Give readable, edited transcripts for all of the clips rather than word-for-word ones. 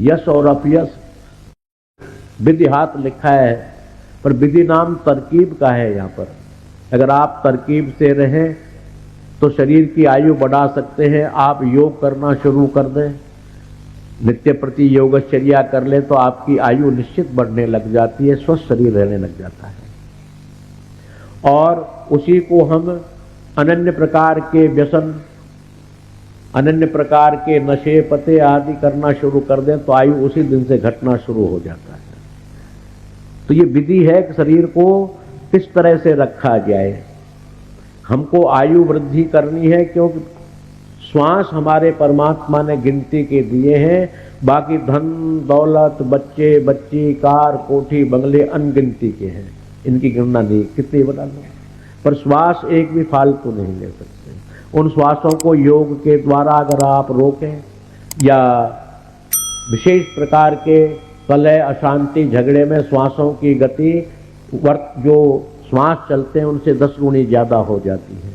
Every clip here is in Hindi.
यश और अपयश विधि हाथ लिखा है, पर विधि नाम तरकीब का है। यहाँ पर अगर आप तरकीब से रहें तो शरीर की आयु बढ़ा सकते हैं। आप योग करना शुरू कर दें, नित्य प्रति योगचर्या कर ले तो आपकी आयु निश्चित बढ़ने लग जाती है, स्वस्थ शरीर रहने लग जाता है। और उसी को हम अनन्य प्रकार के व्यसन, अनन्य प्रकार के नशे पते आदि करना शुरू कर दें तो आयु उसी दिन से घटना शुरू हो जाता है। तो ये विधि है कि शरीर को किस तरह से रखा जाए। हमको आयु वृद्धि करनी है, क्योंकि श्वास हमारे परमात्मा ने गिनती के दिए हैं। बाकी धन दौलत, बच्चे बच्ची, कार कोठी बंगले अनगिनती के हैं, इनकी गणना नहीं, कितने बता लो, पर श्वास एक भी फालतू नहीं ले सकते। उन श्वासों को योग के द्वारा अगर आप रोकें या विशेष प्रकार के कलह अशांति झगड़े में श्वासों की गति जो श्वास चलते हैं उनसे 10 गुनी ज्यादा हो जाती है।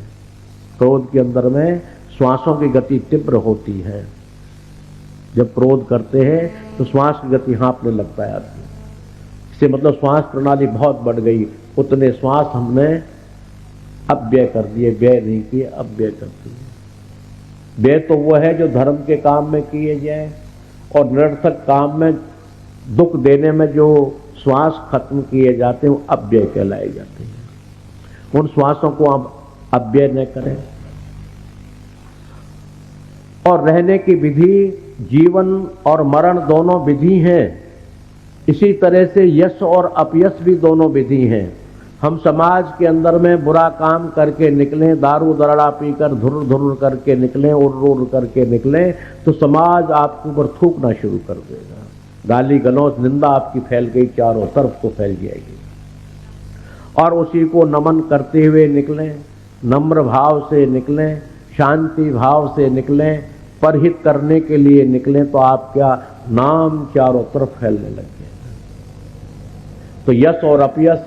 क्रोध के अंदर में श्वासों की गति तीव्र होती है। जब क्रोध करते हैं तो श्वास की गति हाँपने लगता है आदमी। इससे मतलब श्वास प्रणाली बहुत बढ़ गई। उतने श्वास हमने अपव्यय कर दिए, व्यय नहीं किए, अपव्यय कर दिए। व्यय तो वो है जो धर्म के काम में किए जाए, और निरर्थक काम में दुख देने में जो श्वास खत्म किए जाते हैं वो अपव्यय कहलाए जाते हैं। उन श्वासों को आप अपव्यय न करें। और रहने की विधि, जीवन और मरण दोनों विधि हैं। इसी तरह से यश और अपयश भी दोनों विधि हैं। हम समाज के अंदर में बुरा काम करके निकलें, दारू दरड़ा पीकर धुर धुर करके निकलें, उड़ करके निकलें, तो समाज आपके ऊपर थूकना शुरू कर देगा। गाली गलौज निंदा आपकी फैल गई, चारों तरफ को फैल जाएगी। और उसी को नमन करते हुए निकलें, नम्र भाव से निकलें, शांति भाव से निकलें, परहित करने के लिए निकलें, तो आपका नाम चारों तरफ फैलने लग जाएगा। तो यश और अपयश,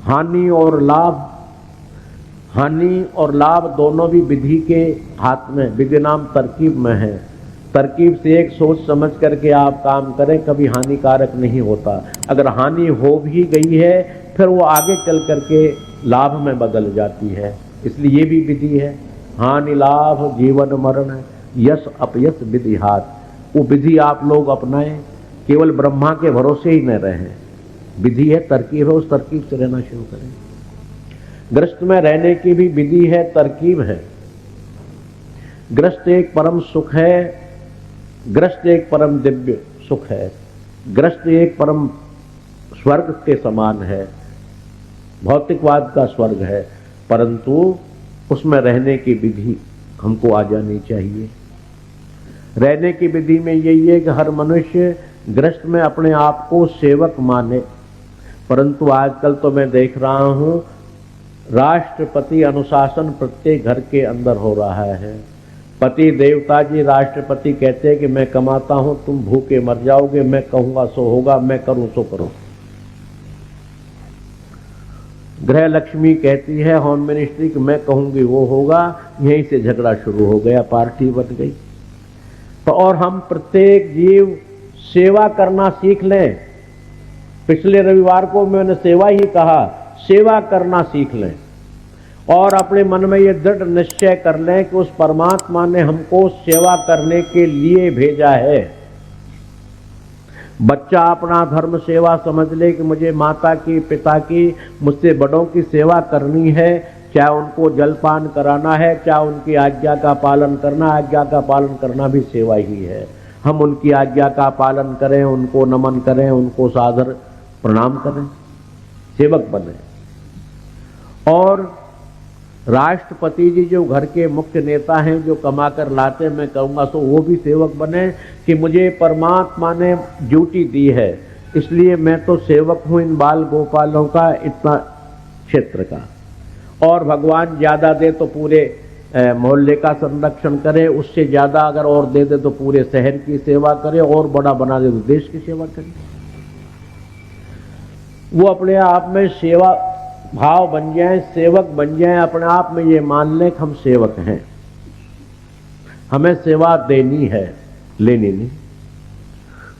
हानि और लाभ, हानि और लाभ दोनों भी विधि के हाथ में, विधि नाम तरकीब में है। तरकीब से एक सोच समझ करके आप काम करें, कभी हानिकारक नहीं होता। अगर हानि हो भी गई है फिर वो आगे चल करके लाभ में बदल जाती है। इसलिए ये भी विधि है। हानि लाभ जीवन मरण, यश अपयश विधि हाथ। वो विधि आप लोग अपनाएं, केवल ब्रह्मा के भरोसे ही न रहें। विधि है, तरकीब है, उस तरकीब से रहना शुरू करें। ग्रस्त में रहने की भी विधि है, तरकीब है। ग्रस्त एक परम सुख है, ग्रस्त एक परम दिव्य सुख है, ग्रस्त एक परम स्वर्ग के समान है, भौतिकवाद का स्वर्ग है, परंतु उसमें रहने की विधि हमको आ जानी चाहिए। रहने की विधि में यही है कि हर मनुष्य ग्रस्त में अपने आप को सेवक माने। परंतु आजकल तो मैं देख रहा हूं राष्ट्रपति अनुशासन प्रत्येक घर के अंदर हो रहा है। पति देवता जी राष्ट्रपति कहते हैं कि मैं कमाता हूं, तुम भूखे मर जाओगे, मैं कहूंगा सो होगा, मैं करूं सो करो। गृह लक्ष्मी कहती है होम मिनिस्ट्री कि मैं कहूंगी वो होगा। यहीं से झगड़ा शुरू हो गया, पार्टी बन गई। तो और हम प्रत्येक जीव सेवा करना सीख लें। पिछले रविवार को मैंने सेवा ही कहा, सेवा करना सीख लें और अपने मन में ये दृढ़ निश्चय कर लें कि उस परमात्मा ने हमको सेवा करने के लिए भेजा है। बच्चा अपना धर्म सेवा समझ ले कि मुझे माता की, पिता की, मुझसे बड़ों की सेवा करनी है, चाहे उनको जलपान कराना है, चाहे उनकी आज्ञा का पालन करना। आज्ञा का पालन करना भी सेवा ही है। हम उनकी आज्ञा का पालन करें, उनको नमन करें, उनको सादर प्रणाम करें, सेवक बने। और राष्ट्रपति जी जो घर के मुख्य नेता हैं, जो कमा कर लाते, मैं कहूँगा तो वो भी सेवक बने कि मुझे परमात्मा ने ड्यूटी दी है, इसलिए मैं तो सेवक हूँ इन बाल गोपालों का, इतना क्षेत्र का। और भगवान ज़्यादा दे तो पूरे मोहल्ले का संरक्षण करे, उससे ज़्यादा अगर और दे दे तो पूरे शहर की सेवा करे, और बड़ा बना दे तो देश की सेवा करे। वो अपने आप में सेवा भाव बन जाए, सेवक बन जाए, अपने आप में ये मान लें कि हम सेवक हैं, हमें सेवा देनी है, लेनी नहीं।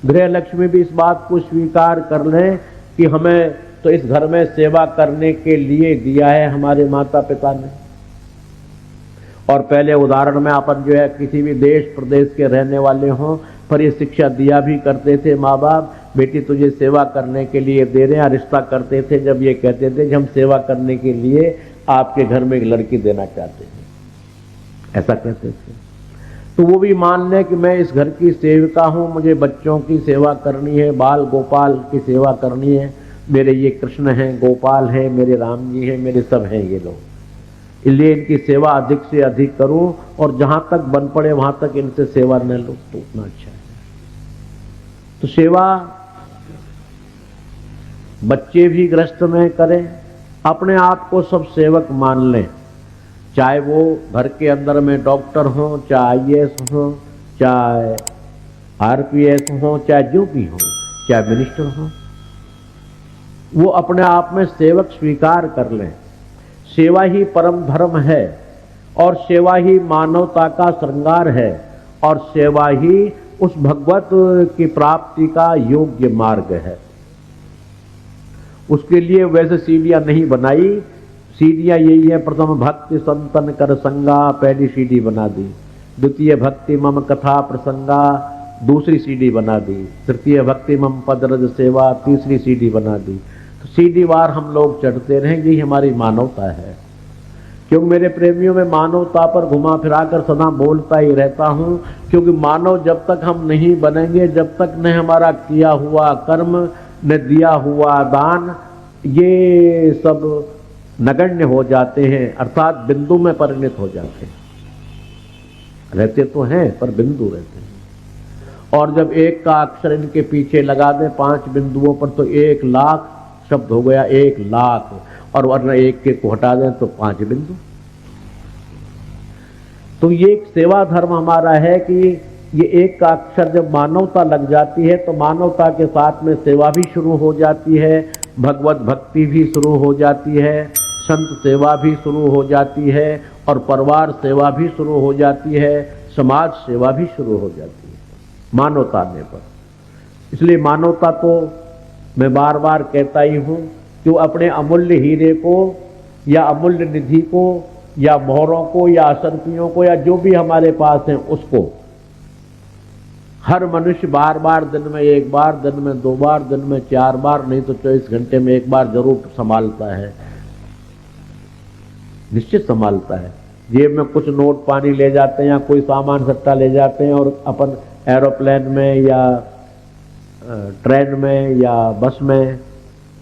गृह लक्ष्मी भी इस बात को स्वीकार कर लें कि हमें तो इस घर में सेवा करने के लिए दिया है हमारे माता पिता ने। और पहले उदाहरण में अपन जो है किसी भी देश प्रदेश के रहने वाले हों, पर ये शिक्षा दिया भी करते थे माँ बाप, बेटी तुझे सेवा करने के लिए दे रहे हैं। रिश्ता करते थे जब ये कहते थे कि हम सेवा करने के लिए आपके घर में एक लड़की देना चाहते हैं, ऐसा कहते थे। तो वो भी मान लें कि मैं इस घर की सेविका हूं, मुझे बच्चों की सेवा करनी है, बाल गोपाल की सेवा करनी है, मेरे ये कृष्ण हैं, गोपाल हैं, मेरे राम जी हैं, मेरे सब हैं ये लोग, इसलिए इनकी सेवा अधिक से अधिक करूं और जहां तक बन पड़े वहां तक इनसे सेवा न लो तो उतना अच्छा है। तो सेवा बच्चे भी गृहस्थ में करें, अपने आप को सब सेवक मान लें, चाहे वो घर के अंदर में डॉक्टर हो, चाहे IAS हो, चाहे RPS हो, चाहे जो भी हो, चाहे मिनिस्टर हो, वो अपने आप में सेवक स्वीकार कर लें। सेवा ही परम धर्म है और सेवा ही मानवता का श्रृंगार है और सेवा ही उस भगवत की प्राप्ति का योग्य मार्ग है। उसके लिए वैसे सीढ़ियां नहीं बनाई, सीढ़ियां यही है, प्रथम भक्ति संतन कर संगा, पहली सीढ़ी बना दी, द्वितीय भक्ति मम कथा प्रसंगा, दूसरी सीढ़ी बना दी, तृतीय भक्ति मम पदरज सेवा, तीसरी सीढ़ी बना दी। तो सीढ़ी वार हम लोग चढ़ते रहेंगे, यही हमारी मानवता है। क्योंकि मेरे प्रेमियों में मानवता पर घुमा फिरा कर सदा बोलता ही रहता हूं, क्योंकि मानव जब तक हम नहीं बनेंगे, जब तक न हमारा किया हुआ कर्म, न दिया हुआ दान, ये सब नगण्य हो जाते हैं, अर्थात बिंदु में परिणत हो जाते हैं। रहते तो हैं पर बिंदु रहते हैं। और जब एक का अक्षर इनके पीछे लगा दें 5 बिंदुओं पर तो 1 लाख शब्द हो गया, 1 लाख, और वरना एक के को हटा दें तो 5 बिंदु। तो ये एक सेवा धर्म हमारा है कि ये एक का अक्षर जब मानवता लग जाती है तो मानवता के साथ में सेवा भी शुरू हो जाती है, भगवत भक्ति भी शुरू हो जाती है, संत सेवा भी शुरू हो जाती है और परिवार सेवा भी शुरू हो जाती है, समाज सेवा भी शुरू हो जाती है मानवता आने पर। इसलिए मानवता तो मैं बार बार कहता ही हूं कि वो अपने अमूल्य हीरे को या अमूल्य निधि को या मोहरों को या असरफियों को या जो भी हमारे पास है उसको हर मनुष्य बार बार दिन में 1 बार, दिन में 2 बार, दिन में 4 बार, नहीं तो 24 घंटे में 1 बार जरूर संभालता है, निश्चित संभालता है। जेब में कुछ नोट पानी ले जाते हैं या कोई सामान सट्टा ले जाते हैं और अपन एरोप्लेन में या ट्रेन में या बस में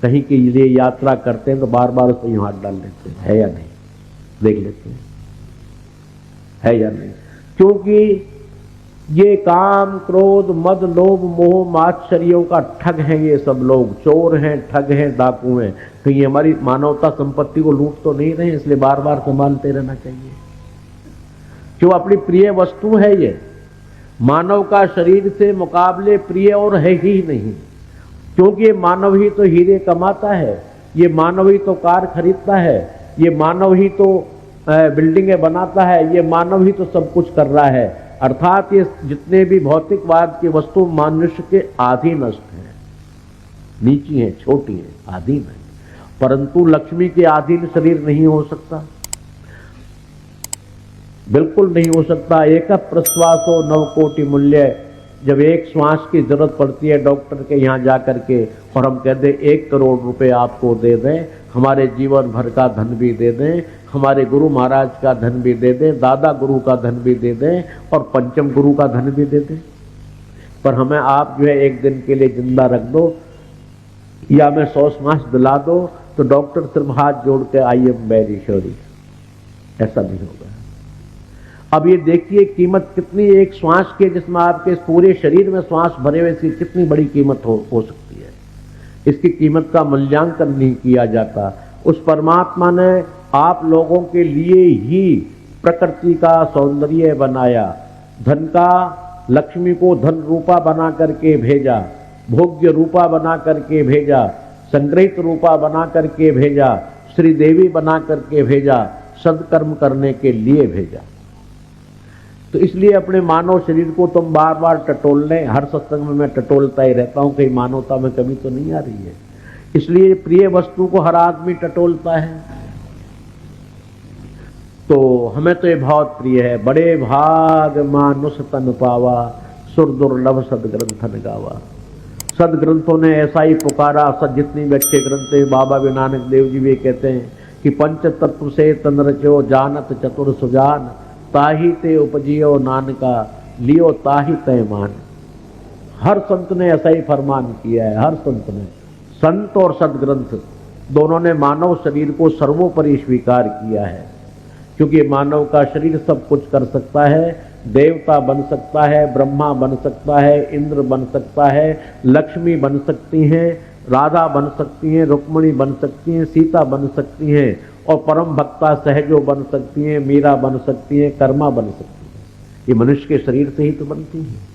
कहीं के लिए यात्रा करते हैं तो बार बार उसको यूं हाथ डाल लेते हैं, है या नहीं, देख लेते हैं है या नहीं। क्योंकि ये काम क्रोध मद लोभ मोह मात्सर्यों का ठग है, ये सब लोग चोर हैं, ठग हैं, डाकू हैं। तो ये हमारी मानवता संपत्ति को लूट तो नहीं रहे, इसलिए बार बार संभालते रहना चाहिए। क्यों अपनी प्रिय वस्तु है ये, मानव का शरीर से मुकाबले प्रिय और है ही नहीं। क्योंकि ये मानव ही तो हीरे कमाता है, ये मानव ही तो कार खरीदता है, ये मानव ही तो बिल्डिंगें बनाता है, ये मानव ही तो सब कुछ कर रहा है। अर्थात ये जितने भी भौतिकवाद की वस्तु मनुष्य के अधीनस्थ हैं, नीची हैं, छोटी हैं, अधीन हैं, परंतु लक्ष्मी के अधीन शरीर नहीं हो सकता, बिल्कुल नहीं हो सकता। एक प्रश्वासो 9 कोटि मूल्य, जब एक श्वास की जरूरत पड़ती है डॉक्टर के यहाँ जाकर के और हम कह दें 1 करोड़ रुपए आपको दे दें, हमारे जीवन भर का धन भी दे दें, हमारे गुरु महाराज का धन भी दे दें, दादा गुरु का धन भी दे दें और पंचम गुरु का धन भी दे दें, पर हमें आप जो है 1 दिन के लिए जिंदा रख दो या हमें 100 श्वास दिला दो, तो डॉक्टर सिर्फ हाथ जोड़ के आई एम वेरी सॉरी, ऐसा नहीं होगा। अब ये देखिए कीमत कितनी एक श्वास के, जिसमें आपके पूरे शरीर में श्वास भरे हुए, इसकी कितनी बड़ी कीमत हो सकती है। इसकी कीमत का मूल्यांकन नहीं किया जाता। उस परमात्मा ने आप लोगों के लिए ही प्रकृति का सौंदर्य बनाया, धन का, लक्ष्मी को धन रूपा बना करके भेजा, भोग्य रूपा बना करके भेजा, संग्रहित रूपा बना करके भेजा, श्रीदेवी बना करके भेजा, सदकर्म करने के लिए भेजा। तो इसलिए अपने मानव शरीर को तुम बार बार टटोल लें। हर सत्संग में मैं टटोलता ही रहता हूं, कहीं मानवता में कमी तो नहीं आ रही है। इसलिए प्रिय वस्तु को हर आदमी टटोलता है। तो हमें तो ये बहुत प्रिय है। बड़े भाग मानुष तन पावा, सुर दुर्लभ सदग्रंथन गावा। सदग्रंथों ने ऐसा ही पुकारा। सद जितनी भी अच्छे ग्रंथ हैं, बाबा भी नानक देव जी भी कहते हैं कि पंच तत्व से तन रचो, जानत चतुर सुजान, ताही ते उपजियो नानका, लियो ताही तय मान। हर संत ने ऐसा ही फरमान किया है। हर संत ने, संत और सदग्रंथ दोनों ने मानव शरीर को सर्वोपरि स्वीकार किया है। क्योंकि मानव का शरीर सब कुछ कर सकता है। देवता बन सकता है, ब्रह्मा बन सकता है, इंद्र बन सकता है, लक्ष्मी बन सकती हैं, राधा बन सकती हैं, रुक्मणी बन सकती हैं, सीता बन सकती हैं, और परम भक्ता सहजो बन सकती हैं, मीरा बन सकती हैं, कर्मा बन सकती हैं। ये मनुष्य के शरीर से ही तो बनती हैं।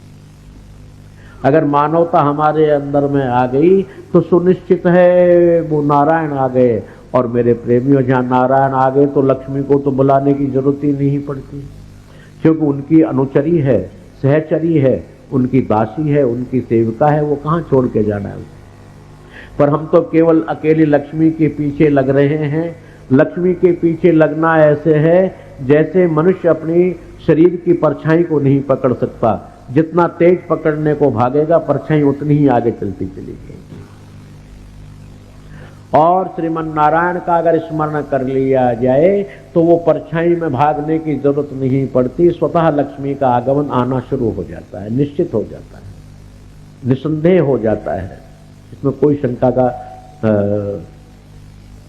अगर मानवता हमारे अंदर में आ गई तो सुनिश्चित है वो नारायण आ गए। और मेरे प्रेमियों, जहाँ नारायण आ गए तो लक्ष्मी को तो बुलाने की जरूरत ही नहीं पड़ती, क्योंकि उनकी अनुचरी है, सहचरी है, उनकी दासी है, उनकी सेविका है। वो कहाँ छोड़ के जाना है। पर हम तो केवल अकेली लक्ष्मी के पीछे लग रहे हैं। लक्ष्मी के पीछे लगना ऐसे है जैसे मनुष्य अपनी शरीर की परछाई को नहीं पकड़ सकता। जितना तेज पकड़ने को भागेगा, परछाई उतनी ही आगे चलती चली जाएगी। और श्रीमन नारायण का अगर स्मरण कर लिया जाए तो वो परछाई में भागने की जरूरत नहीं पड़ती। स्वतः लक्ष्मी का आगमन आना शुरू हो जाता है, निश्चित हो जाता है, निसंदेह हो जाता है। इसमें कोई शंका का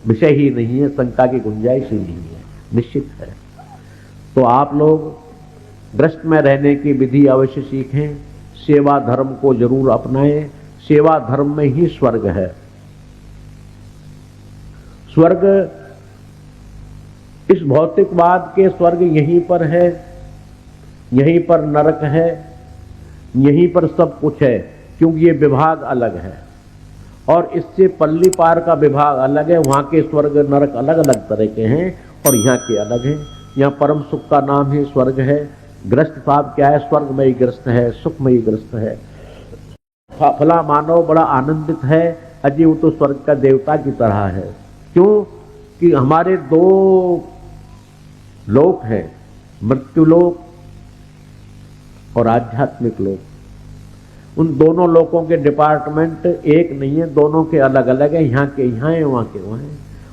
विषय ही नहीं है, शंका की गुंजाइश ही नहीं है, निश्चित है। तो आप लोग ग्रस्त में रहने की विधि अवश्य सीखें। सेवा धर्म को जरूर अपनाएं। सेवा धर्म में ही स्वर्ग है। स्वर्ग, इस भौतिकवाद के स्वर्ग यहीं पर है, यहीं पर नरक है, यहीं पर सब कुछ है, क्योंकि ये विभाग अलग है। और इससे पल्ली पार का विभाग अलग है। वहां के स्वर्ग नरक अलग अलग तरह के हैं और यहाँ के अलग हैं। यहाँ परम सुख का नाम ही स्वर्ग है। ग्रस्त साहब क्या है? स्वर्गमयी ग्रस्त है, सुखमयी ग्रस्त है। फला मानव बड़ा आनंदित है, अजी वो तो स्वर्ग का देवता की तरह है। क्यों? कि हमारे दो लोक हैं, मृत्युलोक और आध्यात्मिक लोक। उन दोनों लोकों के डिपार्टमेंट एक नहीं है, दोनों के अलग अलग है। यहाँ के यहाँ है, वहाँ के वहाँ है।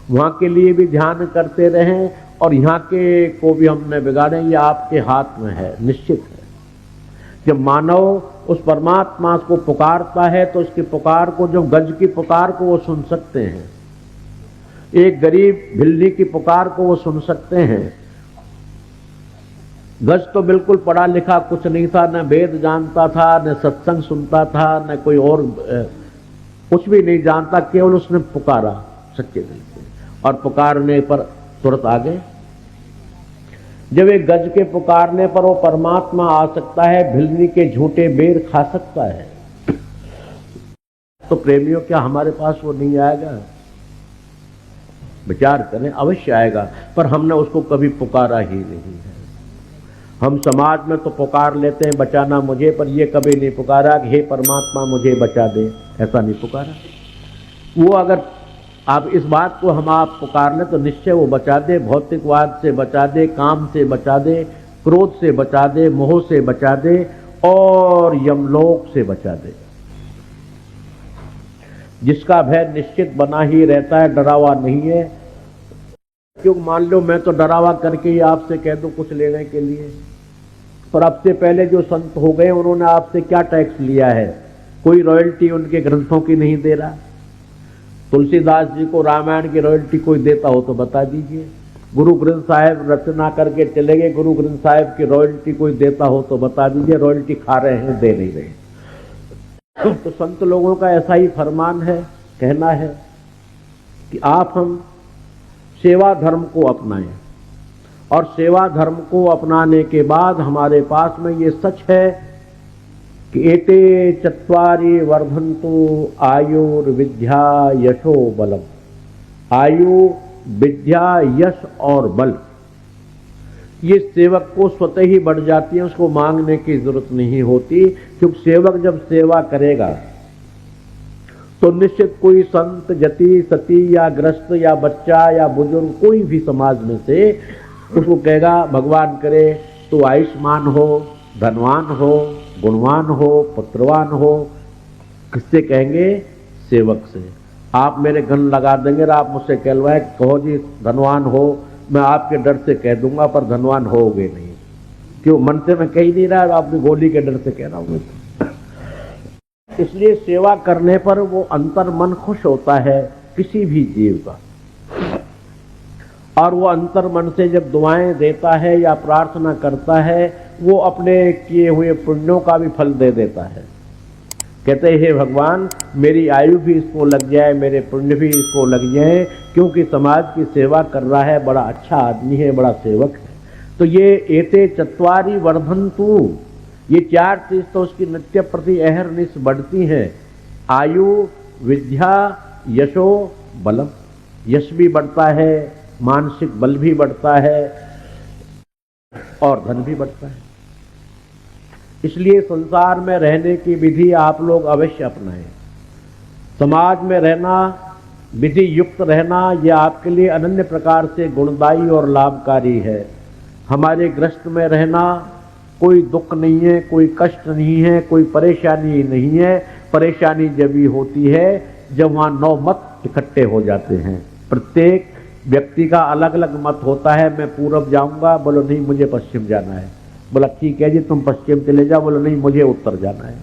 वहाँ के लिए भी ध्यान करते रहें और यहाँ के को भी हमने बिगाड़े, ये आपके हाथ में है, निश्चित है। जब मानव उस परमात्मा को पुकारता है तो उसकी पुकार को, जो गज की पुकार को वो सुन सकते हैं, एक गरीब भिल्ली की पुकार को वो सुन सकते हैं। गज तो बिल्कुल पढ़ा लिखा कुछ नहीं था, न वेद जानता था, न सत्संग सुनता था, न कोई और कुछ भी नहीं जानता, केवल उसने पुकारा सच्चे दिल से, और पुकारने पर तुरंत आ गए। जब एक गज के पुकारने पर वो परमात्मा आ सकता है, भिल्ली के झूठे बेर खा सकता है, तो प्रेमियों क्या हमारे पास वो नहीं आएगा? विचार करें, अवश्य आएगा, पर हमने उसको कभी पुकारा ही नहीं है। हम समाज में तो पुकार लेते हैं बचाना मुझे, पर ये कभी नहीं पुकारा कि हे परमात्मा मुझे बचा दे, ऐसा नहीं पुकारा। वो अगर आप इस बात को हम आप पुकार लें तो निश्चय वो बचा दे। भौतिकवाद से बचा दे, काम से बचा दे, क्रोध से बचा दे, मोह से बचा दे और यमलोक से बचा दे। जिसका भय निश्चित बना ही रहता है, डरावा नहीं है। क्यों? मान लो मैं तो डरावा करके ही आपसे कह दूं कुछ लेने के लिए, पर अब से पहले जो संत हो गए उन्होंने आपसे क्या टैक्स लिया है? कोई रॉयल्टी उनके ग्रंथों की नहीं दे रहा। तुलसीदास जी को रामायण की रॉयल्टी कोई देता हो तो बता दीजिए। गुरु ग्रंथ साहिब रचना करके चले गए, गुरु ग्रंथ साहिब की रॉयल्टी कोई देता हो तो बता दीजिए। रॉयल्टी खा रहे हैं, दे नहीं रहे। तो संत लोगों का ऐसा ही फरमान है, कहना है कि आप हम सेवा धर्म को अपनाएं, और सेवा धर्म को अपनाने के बाद हमारे पास में ये सच है कि एते चत्वारि वर्धन्तु आयुर्विद्या यशो बलम। आयु, विद्या, यश और बल, ये सेवक को स्वतः ही बढ़ जाती है, उसको मांगने की जरूरत नहीं होती। क्योंकि सेवक जब सेवा करेगा तो निश्चित कोई संत, जति, सती या ग्रस्त या बच्चा या बुजुर्ग कोई भी समाज में से उसको कहेगा भगवान करे तो आयुष्मान हो, धनवान हो, गुणवान हो, पुत्रवान हो। किससे कहेंगे? सेवक से। आप मेरे गन लगा देंगे और आप मुझसे कहलवाए कहो जी धनवान हो, मैं आपके डर से कह दूंगा पर धनवान होगे नहीं। क्यों? मन से मैं कह नहीं रहा, आपकी गोली के डर से कह रहा हूं। इसलिए सेवा करने पर वो अंतर मन खुश होता है किसी भी जीव का, और वो अंतर मन से जब दुआएं देता है या प्रार्थना करता है वो अपने किए हुए पुण्यों का भी फल दे देता है। कहते हैं हे भगवान मेरी आयु भी इसको लग जाए, मेरे पुण्य भी इसको लग जाए, क्योंकि समाज की सेवा कर रहा है, बड़ा अच्छा आदमी है, बड़ा सेवक है। तो ये एते चत्वारी वर्धन्तु, ये चार चीज तो उसकी नित्य प्रति अहरनिश बढ़ती हैं। आयु, विद्या, यशो, बलम। यश भी बढ़ता है, मानसिक बल भी बढ़ता है और धन भी बढ़ता है। इसलिए संसार में रहने की विधि आप लोग अवश्य अपनाएं। समाज में रहना, विधि युक्त रहना, यह आपके लिए अनन्य प्रकार से गुणदायी और लाभकारी है। हमारे गृहस्थ में रहना कोई दुख नहीं है, कोई कष्ट नहीं है, कोई परेशानी नहीं है। परेशानी जब भी होती है जब वहाँ 9 मत इकट्ठे हो जाते हैं। प्रत्येक व्यक्ति का अलग अलग मत होता है। मैं पूरब जाऊंगा, बोलो नहीं मुझे पश्चिम जाना है। बोला ठीक है जी तुम पश्चिम चले जाओ, बोलो नहीं मुझे उत्तर जाना है।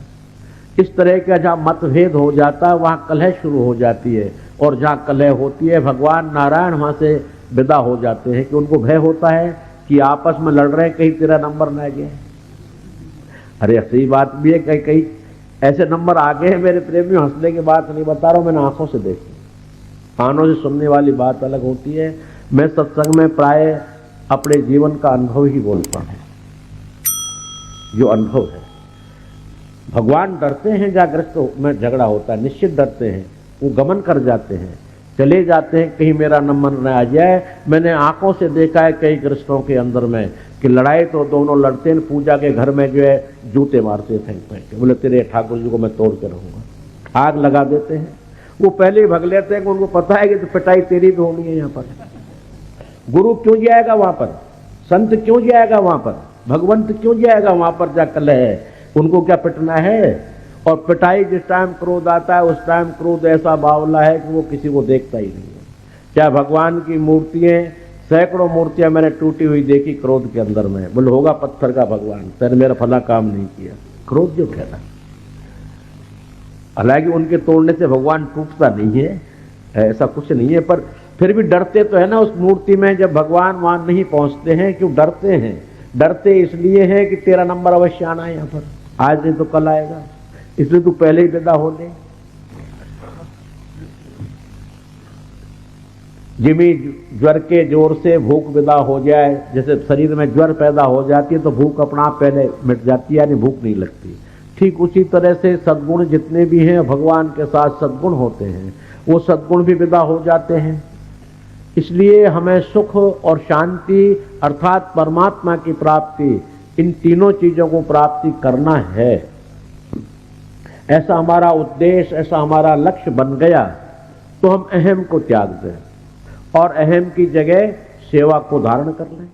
इस तरह का जहाँ मतभेद हो जाता है वहाँ कलह शुरू हो जाती है, और जहाँ कलह होती है भगवान नारायण वहाँ से विदा हो जाते हैं कि उनको भय होता है कि आपस में लड़ रहे हैं कहीं तेरा नंबर ना आ गया। अरे सही बात भी है, कहीं कहीं ऐसे नंबर आ गए हैं मेरे प्रेमी, हंसने की बात नहीं बता रहा हूँ, मैंने आंखों से देखी। कानों से सुनने वाली बात अलग होती है। मैं सत्संग में प्राय अपने जीवन का अनुभव ही बोलता हूँ, जो अनुभव है। भगवान डरते हैं जहाँ ग्रस्त में झगड़ा होता है, निश्चित डरते हैं, वो गमन कर जाते हैं, चले जाते हैं कहीं मेरा नंबर न आ जाए। मैंने आंखों से देखा है कई ग्रस्तों के अंदर में कि लड़ाई तो दोनों लड़ते हैं, पूजा के घर में जो है जूते मारते फेंक फेंक के, बोले तेरे ठाकुर जी को मैं तोड़ के रहूंगा। आग लगा देते हैं। वो पहले ही भग लेते हैं कि उनको पता है कि तो पिटाई तेरी भी होनी है। यहाँ पर गुरु क्यों जाएगा वहां पर, संत क्यों जाएगा वहां पर, भगवंत क्यों जाएगा वहां पर जा कलह है, उनको क्या पिटना है। और पिटाई जिस टाइम क्रोध आता है उस टाइम क्रोध ऐसा बावला है कि वो किसी को देखता ही नहीं है। चाहे भगवान की मूर्तियां, सैकड़ों मूर्तियां मैंने टूटी हुई देखी क्रोध के अंदर में, बोले होगा पत्थर का भगवान, तेरे मेरा फला काम नहीं किया, क्रोध जो कहना। हालांकि उनके तोड़ने से भगवान टूटता नहीं है, ऐसा कुछ नहीं है, पर फिर भी डरते तो है ना उस मूर्ति में। जब भगवान वहां नहीं पहुंचते हैं, क्यों डरते हैं? डरते इसलिए है कि तेरा नंबर अवश्य आना है यहाँ पर, आज नहीं तो कल आएगा, इसलिए तू पहले ही विदा हो ले। जिमी ज्वर के जोर से भूख विदा हो जाए, जैसे शरीर में ज्वर पैदा हो जाती है तो भूख अपना आप पहले मिट जाती है, यानी भूख नहीं लगती। ठीक उसी तरह से सद्गुण जितने भी हैं भगवान के साथ सद्गुण होते हैं, वो सद्गुण भी विदा हो जाते हैं। इसलिए हमें सुख और शांति अर्थात परमात्मा की प्राप्ति, इन तीनों चीजों को प्राप्ति करना है। ऐसा हमारा उद्देश्य, ऐसा हमारा लक्ष्य बन गया तो हम अहम को त्याग दें और अहम की जगह सेवा को धारण कर लें।